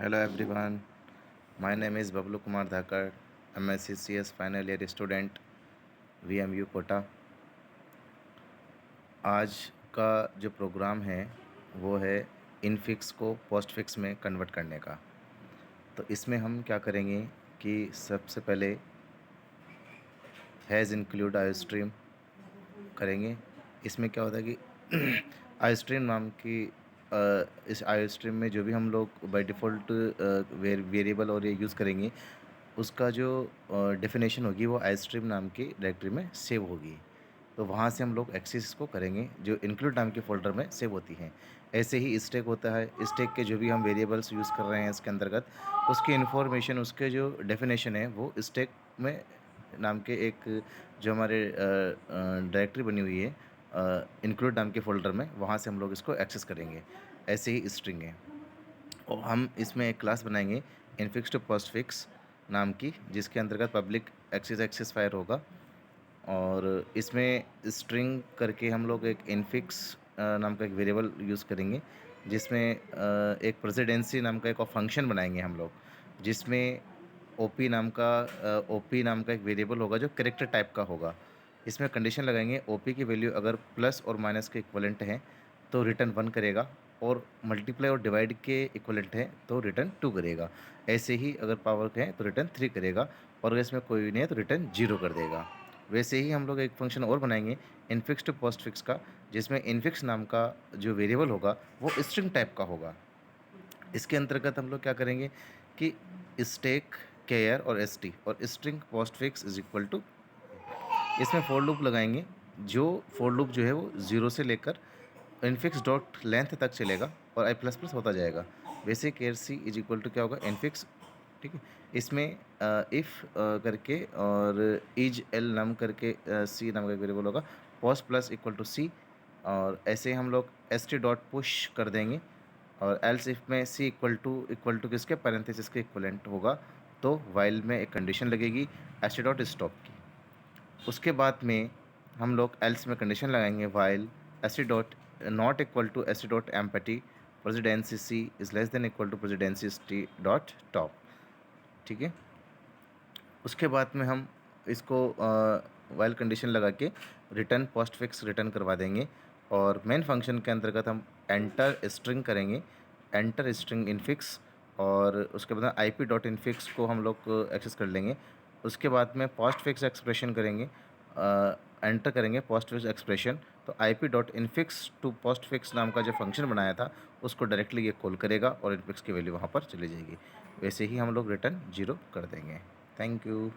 Hello everyone, my name is Bablu Kumar Dhakar, MSc CS final year student, VMU Kota. आज का जो programme है वो है इनफिक्स को पोस्ट फिक्स में कन्वर्ट करने का। तो इसमें हम क्या करेंगे कि सबसे पहले हैज़ इंक्लूड आई स्ट्रीम करेंगे। इसमें क्या होता है कि आई स्ट्रीम नाम की इस आई स्ट्रीम में जो भी हम लोग बाय डिफ़ॉल्ट वेरिएबल और ये यूज़ करेंगे उसका जो डेफिनेशन होगी वो आई स्ट्रीम नाम की डायरेक्टरी में सेव होगी। तो वहाँ से हम लोग एक्सेस को करेंगे जो इंक्लूड नाम के फ़ोल्डर में सेव होती हैं। ऐसे ही स्टैक होता है, स्टैक के जो भी हम वेरिएबल्स यूज़ कर रहे हैं इसके अंतर्गत उसकी इन्फॉर्मेशन उसके जो डेफिनेशन है वो स्टैक में नाम के एक जो हमारे डायरेक्टरी बनी हुई है इंक्लूड नाम के फ़ोल्डर में, वहाँ से हम लोग इसको एक्सेस करेंगे। ऐसे ही स्ट्रिंग है और हम इसमें एक क्लास बनाएंगे इनफिक्स टू पोस्ट फिक्स नाम की, जिसके अंतर्गत पब्लिक एक्सेस फायर होगा। और इसमें स्ट्रिंग करके हम लोग एक इनफिक्स नाम का एक वेरिएबल यूज़ करेंगे, जिसमें एक प्रेसिडेंसी नाम का एक फंक्शन बनाएंगे हम लोग, जिसमें ओपी नाम का एक वेरिएबल होगा जो कैरेक्टर टाइप का होगा। इसमें कंडीशन लगाएंगे ओपी की वैल्यू अगर प्लस और माइनस के इक्वलेंट है तो रिटर्न 1 करेगा, और मल्टीप्लाई और डिवाइड के इक्वलेंट है तो रिटर्न 2 करेगा। ऐसे ही अगर पावर के हैं तो रिटर्न 3 करेगा, और अगर इसमें कोई नहीं है तो रिटर्न 0 कर देगा। वैसे ही हम लोग एक फंक्शन और बनाएंगे इनफिक्स टू पोस्ट फिक्स का, जिसमें इनफिक्स नाम का जो वेरिएबल होगा वो स्ट्रिंग टाइप का होगा। इसके अंतर्गत हम लोग क्या करेंगे कि स्टैक केयर और एसटी और string postfix is equal to, इसमें फॉर लूप लगाएंगे। जो फॉर लूप जो है वो 0 से लेकर इनफिक्स डॉट लेंथ तक चलेगा और आई प्लस प्लस होता जाएगा। वैसे char C is equal to क्या होगा इनफिक्स, ठीक है। इसमें इफ़ करके और इज एल नाम करके सी नाम का एक वेरिएबल होगा, पोस्ट प्लस इक्वल टू सी, और ऐसे हम लोग एस टी डॉट पुश कर देंगे। और एल्स इफ में सी इक्वल टू किसके पैरेंथेसिस के इक्वलेंट होगा, तो वाइल में एक कंडीशन लगेगी एस टी डॉट स्टॉप की। उसके बाद में हम लोग एल्स में कंडीशन लगाएंगे while S T dot not equal to S T dot empty precedence C is less than equal to precedence T dot top, ठीक है। उसके बाद में हम इसको वाइल कंडीशन लगा के रिटर्न पोस्ट फिक्स रिटर्न करवा देंगे। और मेन फंक्शन के अंतर्गत हम एंटर स्ट्रिंग करेंगे, एंटर स्ट्रिंग इनफिक्स, और उसके बाद आई पी डॉट इनफिक्स को हम लोग एक्सेस कर लेंगे। उसके बाद में पोस्ट फिक्स एक्सप्रेशन करेंगे, एंटर करेंगे पोस्ट फिक्स एक्सप्रेशन, तो I P dot infix to postfix नाम का जो फंक्शन बनाया था उसको डायरेक्टली ये कॉल करेगा और इनफिक्स की वैल्यू वहाँ पर चली जाएगी। वैसे ही हम लोग रिटर्न 0 कर देंगे। Thank you.